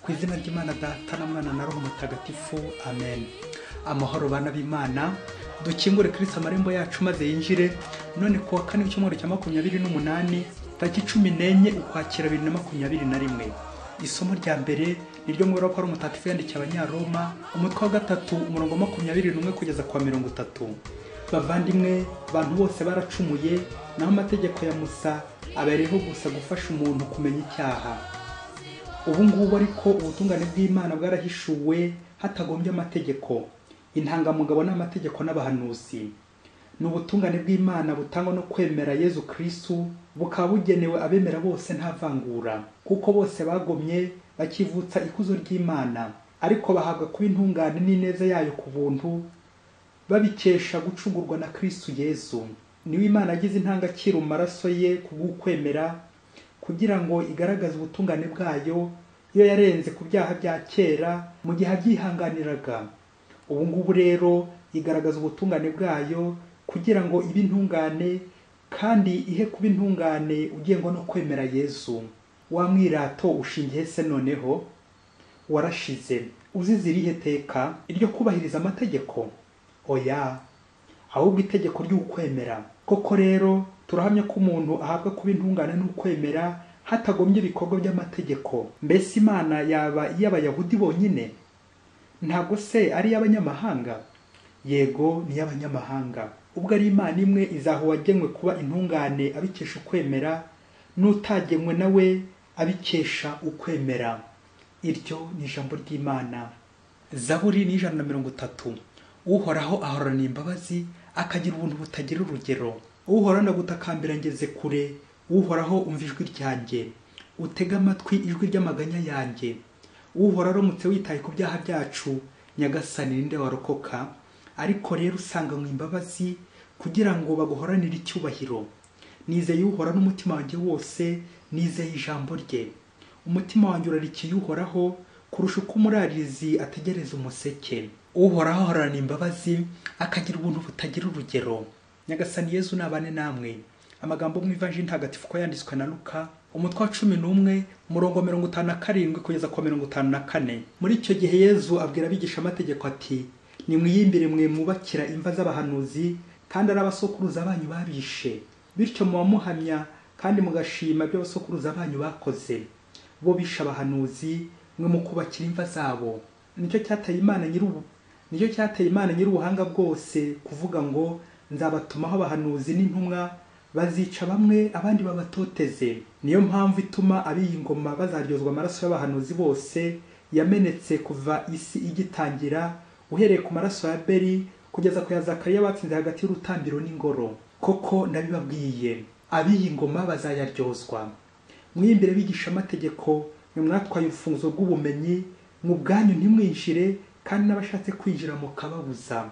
Ku izina ry'Imana Data na Mwana na Roho Mutagatifu, amen. Amahoro bana b'Imana, dukingure Kristo amarembo yacu maze yinjire. None kuwa kane w'icyumweru cya 28 tariki 14 Ukwakira 2021. Isomo rya mbere niryo mu Paulo Mutagatifu yandikiye Abanyaroma, umutwe wa 3 umurongo 21 kugeza kwa 30. Bavandimwe, abantu bose baracumuye, naho amategeko ya Musa abereho gusa gufasha umuntu kumenya icyaha. Ubu ngubu ariko ubutungane bw'Imana bwarahishuwe hatagombye amategeko, intangamugabo n'amategeko n'abahanuzi. N'ubutungane bw'Imana butangwa no kwemera Yezu Kristo, bukaba bugenewe abemera bose nta vangura, kuko bose bagomye bakivutsa ikuzo ry'Imana, ariko bahabwa kuba intungane n'ineza yayo ku buntu, babikesha gucungurwa na Kristo Yezu. Niwe Imana agize intangakiro mu maraso ye kubw'ukwemera, kugira ngo igaragaze ubutungane bwayo iyo yarenze ku byaha bya kera mu gihe abyihanganiraga. Ubu ngubu rero igaragaza ubutungane bwayo kugira ngo ibe intungane, kandi ihe kuba intungane ugengwa no kwemera Yezu. Wa mwirato ushingiye se noneho warashize, uzize irihe teka? Iryo kubahiriza amategeko? Oya, ahubwo itegeko ry'ukwemera. Koko rero turahamya ko umuntu ahabwa kuba intungane n'ukwemera hatagombye ibikorwa by'amategeko. Mbese Imana yaba iy'Abayahudi bonyine? Ntabwo se ari iy'abanyamahanga? Yego, ni iy'abanyamahanga. Ubwo ari Imana imwe izaha uwagenwe kuba intungane abikesha ukwemera, n'utagenwe nawe abikesha ukwemera. Iryo ni ijambo ry'Imana. Zaburi ni 130. Uhoraho ahorana imbabazi, akagira ubuntu butagira urugero. Uhorana gutakambira ngeze kure, Uhoraho umva ijwi ryanjye, utega amatwi ijwi ry'amaganya yanjye. Uhora aramutse witaye ku byaha byacu, Nyagasani ninde warokoka? Ariko rero usanga mu imbabazi kugira ngo baguhoranire icyubahiro. Nizeye Uhora n'umutima wanjye wose, nizeye ijambo rye. Umutima wanjye urarikiye Uhoraho kurusha uko umurarizi ategereza umuseke. Uhoraho ahorana imbabazi, akagira ubuntu butagira urugero. Nyagasani Yezu nabane namwe. Amagambo mu Ivanjili ntagatifu ko yanditswe na Luka, umutwe wa 11 umurongo 57 kugeza kwa 54. Muri icyo gihe Yezu abwira abigisha amategeko ati, nimwiyimbire mwe mubakira imva z'abahanuzi, kandi ari abasokuruza banyu babishe. Bityo mubamuhamya kandi mugashima ibyo abasokuruza banyu bakoze. Bo bisha abahanuzi, mwe mukubakira imva zabo. Nicyo cyateye Imana nyir'ubuhanga bwose kuvuga ngo, nzabatumaho abahanuzi n'intumwa, bazica bamwe abandi babatoteze. Niyo mpamvu ituma abiyi ngoma bazaryozwa amaraso y'abahanuzi bose yamenetse kuva isi igitangira, uhereye ku maraso ya Abeli kugeza ku ya Zakariya batsinze hagati y'urutambiro n'ingoro. Koko ndabibabwiye, abiyi ngoma bazayaryozwa. Mwiyimbire bigisha amategeko, mwe mwatwaye urufunguzo rw'ubumenyi, mu bwanyu ntimwinjire, kandi n'abashatse kwinjira mukababuza.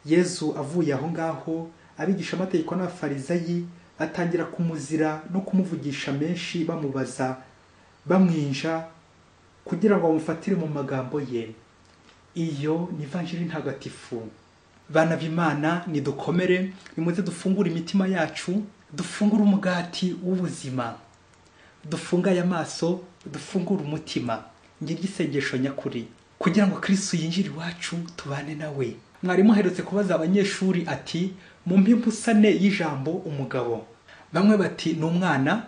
Yezu avuye aho ngaho, abigisha amategeko n'abafarizayi batangira kumuzira no kumuvugisha menshi, bamubaza bamwinja kugira ngo bamufatire mu magambo ye. Iyo ni Ivanjili ntagatifu. Bana b'Imana, nidukomere, nimuze dufungure imitima yacu, dufungure umugati w'ubuzima, dufungaye amaso, dufungure umutima. Ngiryo isengesho nyakuri kugira ngo Kristo yinjire iwacu, tubane nawe. Mwarimu aherutse kubaza abanyeshuri ati, mumpe impusane y'ijambo umugabo. Bamwe bati ni umwana,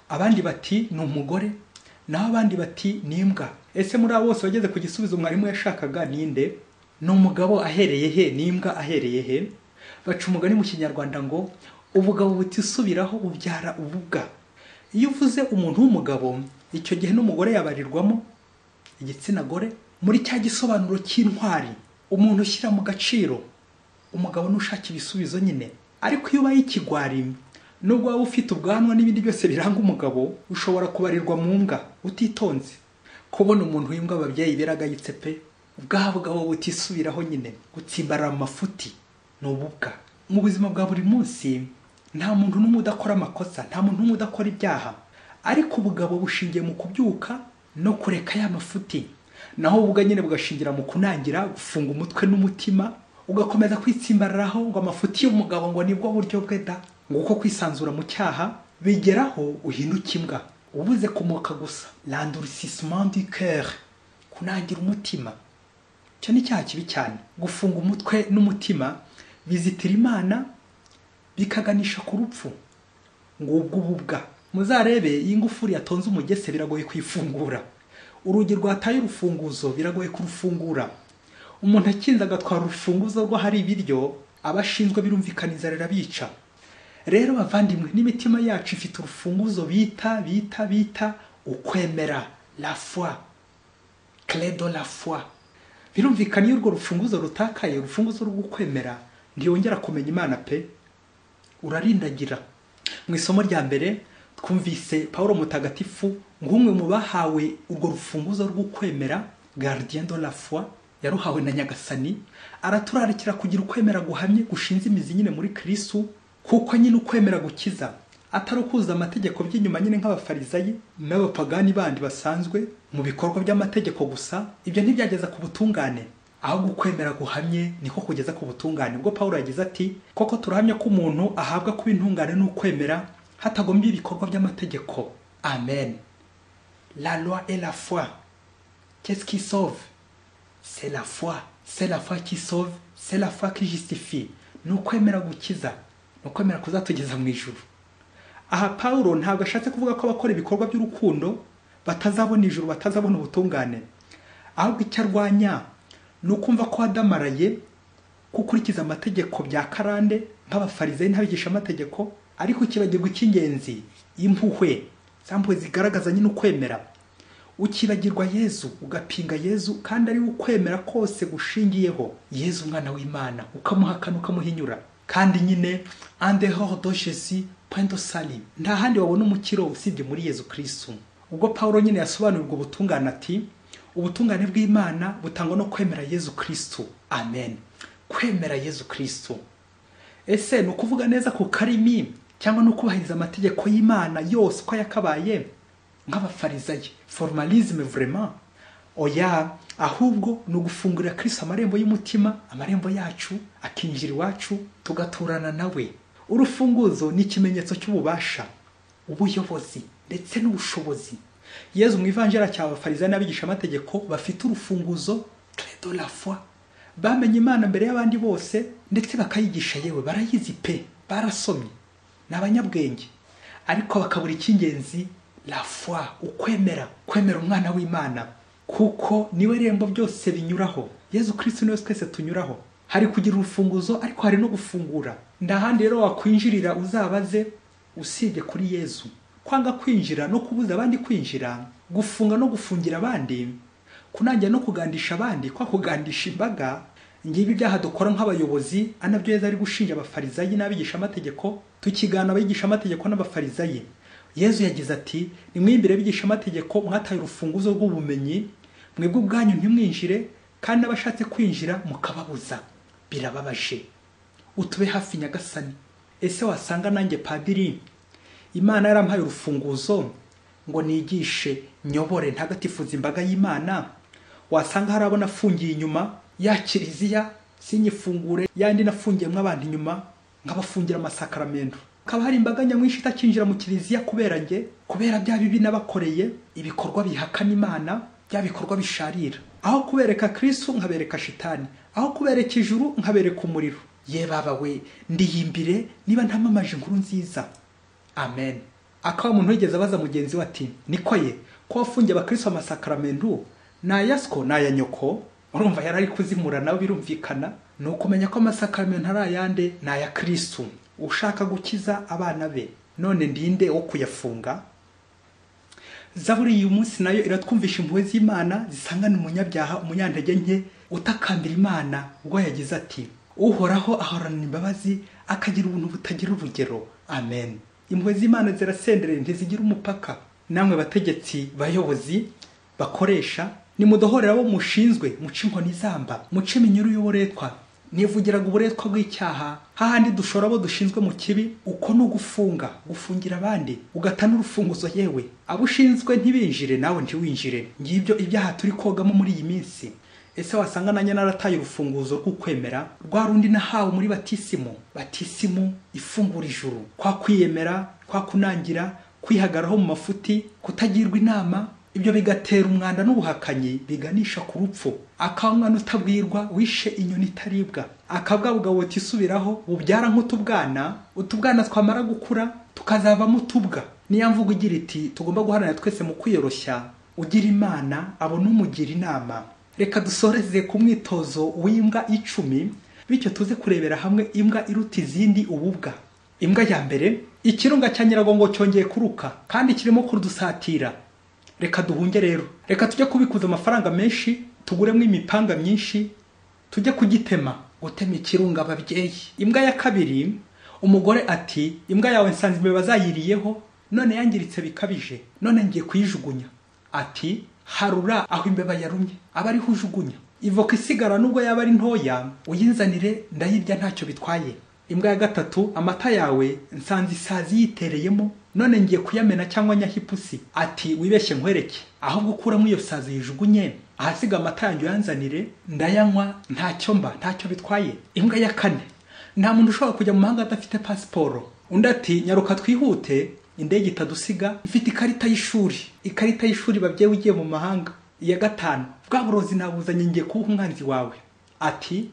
abandi bati ni umugore, naho abandi bati ni imbwa. Ese muri abo bose bageze ku gisubizo mwarimu yashakaga ninde? Ni umugabo ahereye he, ni imbwa ahereye he? Baca umugani mu Kinyarwanda ngo, ubugabo butisubiraho bubyara ububwa. Iyo uvuze umuntu w'umugabo, icyo gihe n'umugore yabarirwamo, igitsina gore. Muri cya gisobanuro cy'intwari, umuntu ushyira mu gaciro, umugabo nushaka ibisubizo nyine. Ariko iyo ubaye ikigwari, nubwo waba ufite ubwanwa n'ibindi byose biranga umugabo, ushobora kubarirwa mu mbwa utitonze. Kubona umuntu w'imbwa ababyeyi biragayitse pe. Ubwa bugabo butisubiraho nyine, gutsimbarara amafuti, ni ububwa. Mu buzima bwa buri munsi, nta muntu n'umwe udakora amakosa, nta muntu n'umwe udakora ibyaha. Ariko ubugabo bushingiye mu kubyuka no kureka ya mafuti. Naho ubwa nyine bugashingira mu kunangira, gufunga umutwe n'umutima, ugakomeza kwitsimbararaho ngo amafuti y'umugabo ngo nibwo buryo bwe da. Nguko kwisanzura mu cyaha bigeraho uhinduka imbwa. ubuze kumoka gusa, l'endurcissement du cœur, kunangira umutima. Cyo ni cyaha kibi cyane. Gufunga umutwe n'umutima bizitira Imana bikaganisha ku rupfu. Ngubwo ububwa. Muzarebe iyi ngufuri yatonze umugese biragoye kwifungura. Urugi rwataye urufunguzo biragoye kurufungura. Umuntu akinze agatwara urufunguzo rwo hari ibiryo, abashinzwe birumvikaniza rirabica. Rero bavandimwe, n'imitima yacu ifite urufunguzo bita ukwemera, la foi, clé de la foi. Birumvikana iyo urwo rufunguzo rutakaye, urufunguzo rwo kwemera, ntiyongera kumenya Imana pe, urarindagira. Mu isomo rya mbere twumvise Paulo mutagatifu ngumwe mu bahawe urwo rufunguzo rwo kwemera, gardien de la foi, yaruhawe na Nyagasani, araturarikira kugira ukwemera guhamye gushinze imizi nyine muri Kristo, kuko nyine ukwemera gukiza atari kuza amategeko by'inyuma nyine nk'abafarizayi n'abapagani bandi basanzwe mu bikorwa by'amategeko gusa. Ibyo ntibyageza ku butungane, ahubwo ukwemera guhamye niko kugeza ku butungane. Ubwo Paulo yagize ati, koko turahamya ko umuntu ahabwa kuba intungane n'ukwemera hatagombye ibikorwa by'amategeko. Amen. La loi et la foi. Qu'est-ce qui sauve? C'est la foi. C'est la foi qui sauve. C'est la foi qui justifie. N'ukwemera gukiza, n'ukwemera kuzatugeza mu ijuru. Aha Paulo ntabwo ashatse kuvuga ko abakora ibikorwa by'urukundo batazabona ijuru, batazabona ubutungane. Ahubwo icyo arwanya ni ukumva ko adamaraye gukurikiza amategeko bya karande nk'abafarizayi n'abigisha amategeko, ariko ukibagirwa icy'ingenzi, impuhwe, zampuhwe zigaragaza nyine ukwemera. Ukibagirwa Yezu, ugapinga Yezu kandi ari ukwemera kose gushingiyeho Yezu umwana w'Imana, ukamuhakana ukamuhinyura. Kandi nyine en dehors de Jésus point de salut, nta handi wabona umukiro usibye muri Yezu Kristo. Ubwo Paulo nyine yasobanura ubwo butungane ati, ubutungane bw'Imana butangwa no kwemera Yezu Kristo. Amen. Kwemera Yezu Kristo. Ese no kuvuga neza ku karimi cyangwa no kubahiriza amategeko y'Imana yose ko yakabaye nk'abafarizayi, formalisme vraiment? Oya, ahubwo no gufungurira Kristo amarembo y'umutima, amarembo yacu akinjira iwacu tugaturana nawe. Urufunguzo ni ikimenyetso cy'ububasha, ubuyobozi ndetse n'ubushobozi. Yezu mu ivanjira cy'abafarizayi n'abigisha amategeko bafite urufunguzo, clé de la foi. Bamenye Imana mbere y'abandi bose ndetse bakayigisha, yewe barayizi pe, barasomye, n'abanyabwenge, ariko bakabura icy'ingenzi, la foi, ukwemera, kwemera umwana w'Imana, kuko niwe rembo byose binyuraho. Yezu Kristo niwe twese tunyuraho. Hari kugira urufunguzo ariko hari no gufungura. Ndahandi rero wakwinjirira uzabaze usibye kuri Yezu. Kwanga kwinjira no kubuza abandi kwinjira, gufunga no gufungira abandi, kunangira no kugandisha abandi, kwa kugandisha imbaga, ngibi byaha dukora nk'abayobozi, anabyo Yezu ari gushinja abafarizayi n'abigisha amategeko, tukigana abigisha amategeko n'abafarizayi. Yezu yagize ati, nimwimbire abigisha amategeko mwataye urufunguzo rw'ubumenyi, mwebwe ubwanyu ntimwinjire, kandi abashatse kwinjira mukababuza. Birababaje. Utube hafi Nyagasani. Ese wasanga nanjye padiri, Imana yarampaye urufunguzo ngo nigishe, nyobore, ntagatifuza imbaga y'Imana, wasanga harabona afungiye inyuma ya kiliziya sinyifungure, yandi nafungiyemo abantu inyuma nk'abafungira amasakaramentu. Kaba hari imbaga nyamwinshi itakinjira mu kiliziya kubera nge, kubera bya bibi nabakoreye, ibikorwa bihakana Imana, bya bikorwa bisharira. Aho kubereka Kristo nkabereka shitani, aho kubereka ijuru nkabereka umuriro. Ye baba we, ndiyimbire niba ntamamaje inkuru nziza. Amen. Akaba umuntu wigeze abaza mugenzi we ati, niko ye ko wafungiye abakristo amasakaramentu nayasko naya nyoko? Urumva yarari kuzimura nawe birumvikana. No kumenya ko amasakaramentu ari ayande naya Kristo, ushaka gukiza abana be. None ndinde wo kuyafunga? Zaburi uyu munsi nayo iratwumvisha impuhwe z'Imana zisangana umunyabyaha, umunyantege nke utakambira Imana, ubwo yagize ati, uhoraho ahorana imbabazi akagira ubuntu butagira urugero. Amen. Impuhwe z'Imana zirasendereye ntizigira umupaka. Namwe bategetsi, bayobozi, bakoresha, nimudohorera abo mushinzwe, muce inkoni zamba, muce iminyururu y'uburetwa. Nivugiraga uburetwa bw'icyaha, hahandi dushora abo dushinzwe mu kibi, uko no gufunga, gufungira abandi, ugatana urufunguzo yewe. Abo ushinzwe ntibinjire, nawe ntiwinjire. Ngibyo ibyaha turi kogamo muri iyi minsi. Ese wasanga nanye narataye urufunguzo rw'ukwemera, rwa rundi nahawe muri batisimu. Batisimu ifungura ijuru, kwa kwiyemera, kwa kunangira, kwihagaraho mu mafuti, kutagirwa inama, ibyo bigatera umwanda n'ubuhakanyi biganisha ku rupfu. Akamwana utabwirwa wishe inyoni itaribwa. Akabwabugabo butisubiraho bubyara nk'utubwana, utubwana twamara gukura tukazavamo utubwa. Niyo mvugo igira iti tugomba guharanira twese mu kwiyoroshya, ugira Imana abona umugira inama. Reka dusoreze ku mwitozo w'imbwa 10, bityo tuze kurebera hamwe imbwa iruta izindi ububwa. Imbwa ya mbere, ikirunga cya Nyiragongo cyongeye kuruka kandi kirimo kudusatira. Reka duhunge rero. Reka tujye kubikuza amafaranga menshi, tuguremo imipanga myinshi, tujye kugitema. Gutema ikirunga ababyeyi. Imbwa ya kabiri, umugore ati imbwa yawe nsanze imbeba zayiriyeho, none yangiritse bikabije, none ngiye kuyijugunya. Ati harura aho imbeba yarumye, aba ari hujugunya. Ivoka isigara nubwo yaba ari ntoya, uyinzanire ndayirya ntacyo bitwaye. Imbwa ya gatatu, amata yawe nsanze isazi yitereyemo, none ngiye kuyamena cyangwa nyahipusi. Ati wibeshye nkwereke, aho gukuramo iyo sazi yijugunye, ahasiga amata yanjye yanzanire ndayanywa ntacyo mba, ntacyo bitwaye. Imbwa ya kane, nta muntu ushobora kujya mu mahanga adafite pasiporo. Undi ati nyaruka twihute, indege itadusiga, mfite ikarita y'ishuri. Ikarita y'ishuri babyeyi ugiye mu mahanga. Iya gatanu, bwa burozi nabuzanye ngiye kuba umwanzi wawe. Ati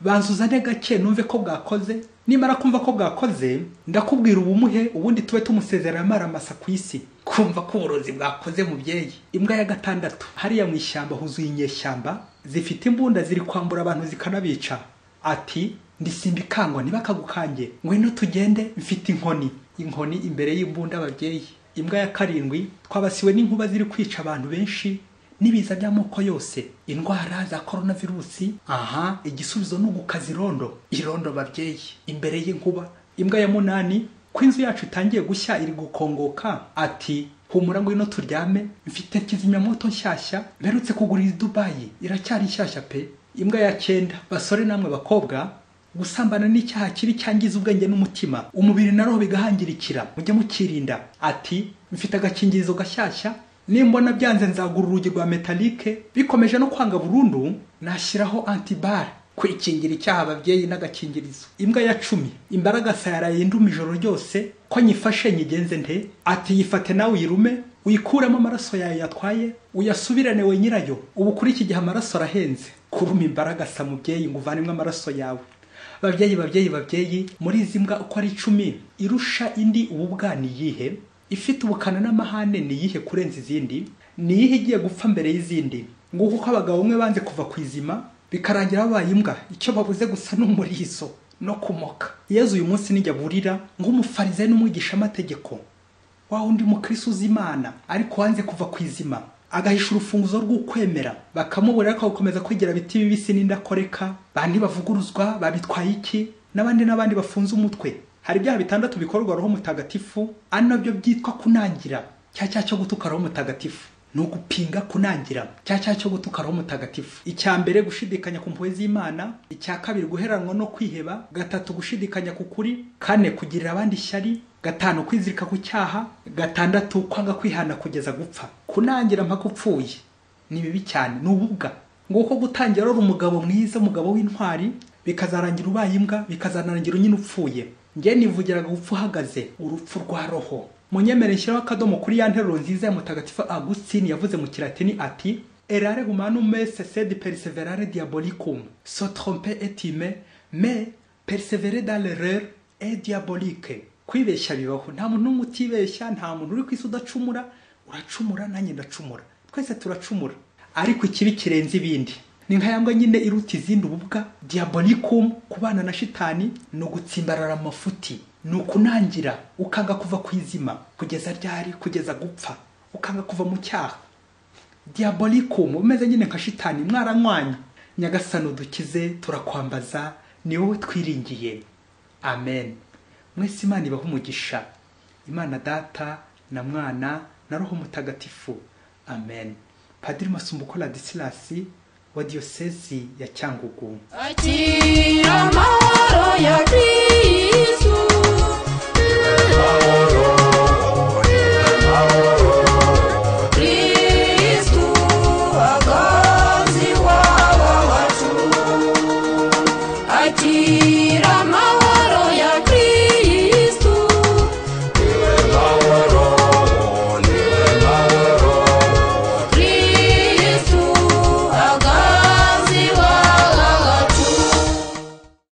banzuzane gake numve ko bwakoze, nimara kumva ko bwakoze ndakubwira ubumuhe, ubundi tube tumusezerera amaramasa ku isi. Kumva ko uburozi bwakoze mubyeyi. Imbwa ya gatandatu, hariya mu ishyamba huzuye inyeshyamba zifite imbunda ziri kwambura abantu zikanabica. Ati ndisimba ikangwa ntibakagukange, ngwino tugende mfite inkoni. Inkoni imbere y'imbunda ababyeyi. Imbwa ya karindwi, twabasiwe n'inkuba ziri kwica abantu benshi nibiza by'amoko yose, indwara za coronavirusi. Aha, igisubizo n'ugukaza irondo. Irondo babyeyi imbere y'inkuba. Imbwa ya munani, kwinzu yacu itangiye gushya iri gukongoka. Ati humura ngwino turyame, mfite kizimyamoto nshyashya mperutse kugurira i Dubai, iracyari nshyashya pe. Imbwa ya 9, basore namwe bakobwa, gusambana n'icyaha kiri cyangiza ubwenge n'umutima, umubiri na roho bigahangirikira, mujye mukirinda. Ati mfite agakingirizo gashyashya, nimbona byanze nzagura urugi rwa metalike, bikomeje no kwanga burundu nashyiraho antibar, kwikingira icyaha ababyeyi n'agakingirizo. Imbwa ya 10, imbaraga sayaraye induma ijoro ryose, ko nyifashe nyigenze nte. Ati yifate nawe uyirume, uyikuremo amaraso yawe yatwaye, uyasubirane we nyirayo. Ubu kuri iki gihe amaraso arahenze, kuruma imbaraga sa mubyeyi ngo uvanemo amaraso yawe. Babyeyi, muri izi mbwa uko ari 10, irusha indi ububwa ni yihe? Ifite ubukana n'amahane ni yihe kurenza izindi? Ni yihe igiye gupfa mbere y'izindi? Nguko ko abagabo bamwe banze kuva ku izima bikarangira babaye imbwa, icyo babuze gusa n'umurizo no kumoka. Yezu uyu munsi nijya burira nk'umufarisayo n'umwigisha amategeko, wa undi mukristo uzimana ariko wanze kuva ku izima, agahisha urufunguzo rw'ukwemera, bakamuburira ko gukomeza kwigira biti bibisi n'indakoreka, bandi bavuguruzwa babitwaye iki, n'abandi bafunze umutwe. Hari ibyaha 6 bikorwa roho mutagatifu, ari nabyo byitwa kunangira. Cyaha cyo gutuka roho mutagatifu no gupinga kunangira. Cyaha cyo gutuka roho mutagatifu, icya mbere gushidikanya ku mpuhwe z'Imana, icya kabiri guheranwa no kwiheba, gatatu gushidikanya ku kuri, kane kugirira abandi ishyari, gatanu kwizirika ku cyaha, gatandatu kwanga kwihana kugeza gupfa. Kunangira mpaka upfuye ni bibi cyane, n'ububwa. Nguko gutangira ari umugabo mwiza, umugabo w'intwari, bikazarangira ubaye imbwa, bikazarangira nyine upfuye. Nge nivugiraga gupfa uhagaze, urupfu rwa roho. Munyemere nshyiraho akadomo kuri ya nteruro nziza ya mutagatifu Augustine yavuze mu Kilatini ati errare humanum sed perseverare diabolicum, se tromper est humain, mais persévérer dans l'erreur est diabolique. Kwibeshya bibaho, nta muntu n'umutibeshya, nta muntu uri kwisi udacumura. Uracumura nanjye ndacumura, twese turacumura, ariko ikibi kirenze ibindi ni nkayambwa nyine iruta izindi ububwa. Diabolicum, kubana na shitani, no gutsimbarara amafuti, no kunangira, ukanga kuva kwizima, kugeza ryari, kugeza gupfa, ukanga kuva mu cyaha. Diabolicum, umeze nyine nka shitani, mwaranywanya. Nyagasani dukize, turakwambaza, ni wowe twiringiye. Amen. Mwese Imana ibahe umugisha. Imana Data na Mwana na Roho Mutagatifu. Amen. Padiri Masumbuko Ladislas wa Diocese ya Cyangugu. Akira amahoro ya Kristo.